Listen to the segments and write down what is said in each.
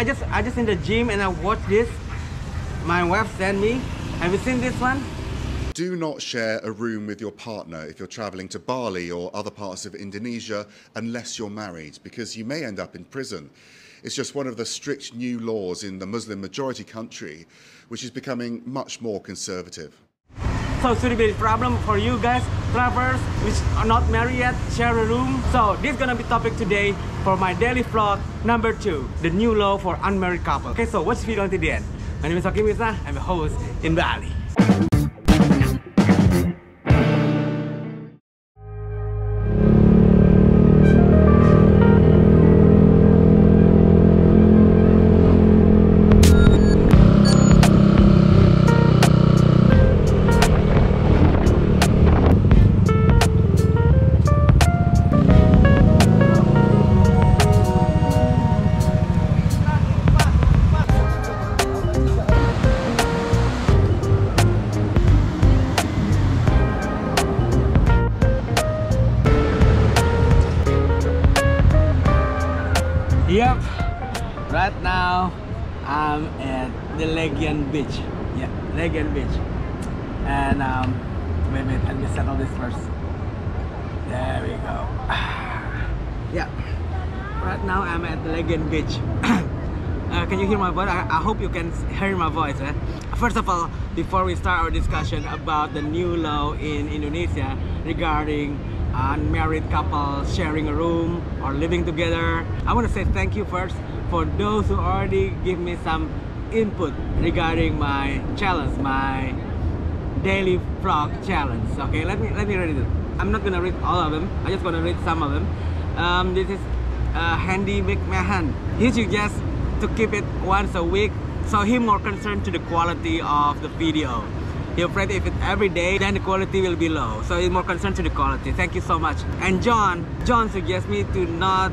just in the gym and I watched this. My wife sent me. Have you seen this one? Do not share a room with your partner if you're traveling to Bali or other parts of Indonesia unless you're married, because you may end up in prison. It's just one of the strict new laws in the Muslim majority country, which is becoming much more conservative. So should it be a problem for you guys, travelers which are not married yet, share a room? So this is gonna be topic today for my daily vlog number 2, the new law for unmarried couple. Okay, so watch the video until the end. My name is Hakim Isa, I'm a host in Bali. Yep, right now I'm at the Legian Beach. Yeah, Legian Beach. And wait, let me settle this first. There we go. Yeah, right now I'm at the Legian Beach. Can you hear my voice? I hope you can hear my voice. First of all, before we start our discussion about the new law in Indonesia regarding unmarried couples sharing a room or living together, I want to say thank you first for those who already give me some input regarding my challenge, my daily vlog challenge. Okay, let me read it. I'm not gonna read all of them. I just gonna read some of them. This is Handy McMahon. He suggests to keep it once a week, so he's more concerned to the quality of the video. He's afraid if it's every day, then the quality will be low. So he's more concerned to the quality. Thank you so much. And John suggests me to not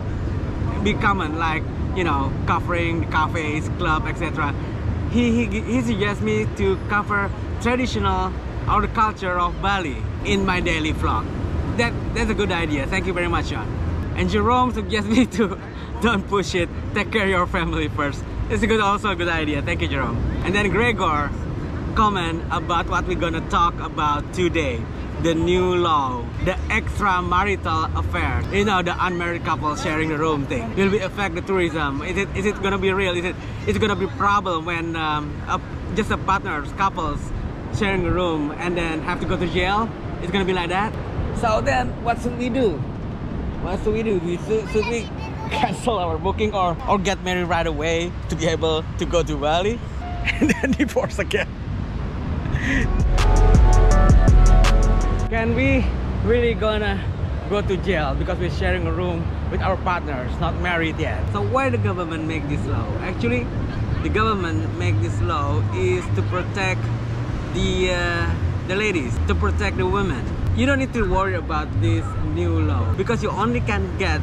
be common, like, you know, covering the cafes, club, etc. He suggests me to cover traditional or the culture of Bali in my daily vlog. That's a good idea. Thank you very much, John. And Jerome suggests me to don't push it. Take care of your family first. It's also a good idea. Thank you, Jerome. And then Gregor comment about what we're gonna talk about today, the new law, the extramarital affair, you know, the unmarried couple sharing the room thing. Will it affect the tourism? Is it gonna be real? Is it gonna be a problem when just a partners, couples sharing a room and then have to go to jail? It's gonna be like that. So then what should we do? What should we do? Should we cancel our booking or get married right away to be able to go to Bali and then divorce again? Can we really gonna go to jail because we're sharing a room with our partners, not married yet? So why the government make this law? Actually, the government make this law is to protect the ladies, to protect the women. You don't need to worry about this new law because you only can get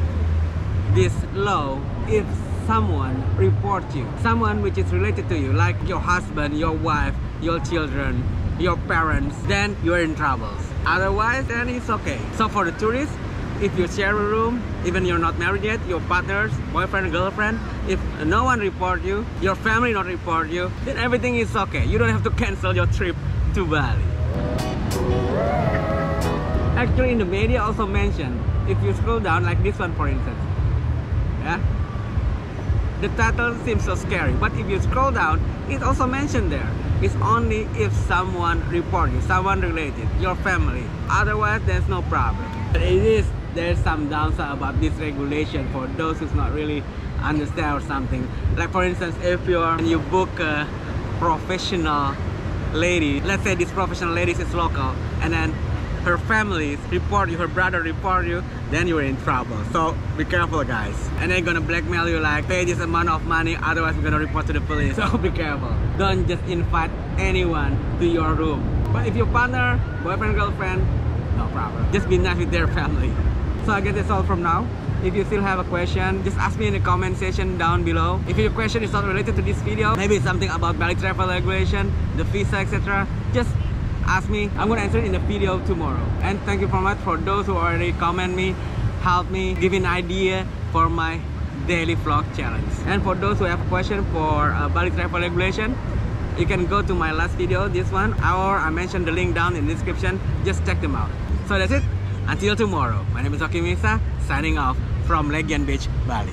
this law if someone reports you, someone which is related to you, like your husband, your wife, your children, your parents, then you're in trouble. Otherwise, then it's okay. So for the tourists, if you share a room, even you're not married yet, your partners, boyfriend, girlfriend, if no one report you, your family not report you, then everything is okay. You don't have to cancel your trip to Bali. Actually, in the media also mentioned, if you scroll down, like this one for instance, yeah, the title seems so scary, but if you scroll down, it's also mentioned there. It's only if someone report you, someone related, your family. Otherwise, there's no problem. But there's some downside about this regulation for those who's not really understand or something. Like for instance, if you book a professional lady, let's say this professional lady is local, and then her family report you, her brother report you, then you're in trouble. So be careful, guys. And they're gonna blackmail you, like pay this amount of money, otherwise we're gonna report to the police. So be careful. Don't just invite anyone to your room. But if your partner, boyfriend, girlfriend, no problem. Just be nice with their family. So I guess that's all from now. If you still have a question, just ask me in the comment section down below. If your question is not related to this video, maybe it's something about Bali travel regulation, the visa, etc., just ask me. I'm gonna answer it in the video tomorrow. And thank you so much for those who already comment me, help me, give an idea for my daily vlog challenge. And for those who have a question for Bali travel regulation, you can go to my last video, this one, or I mentioned the link down in the description. Just check them out. So that's it. Until tomorrow, my name is Oki Misa, signing off from Legian Beach, Bali.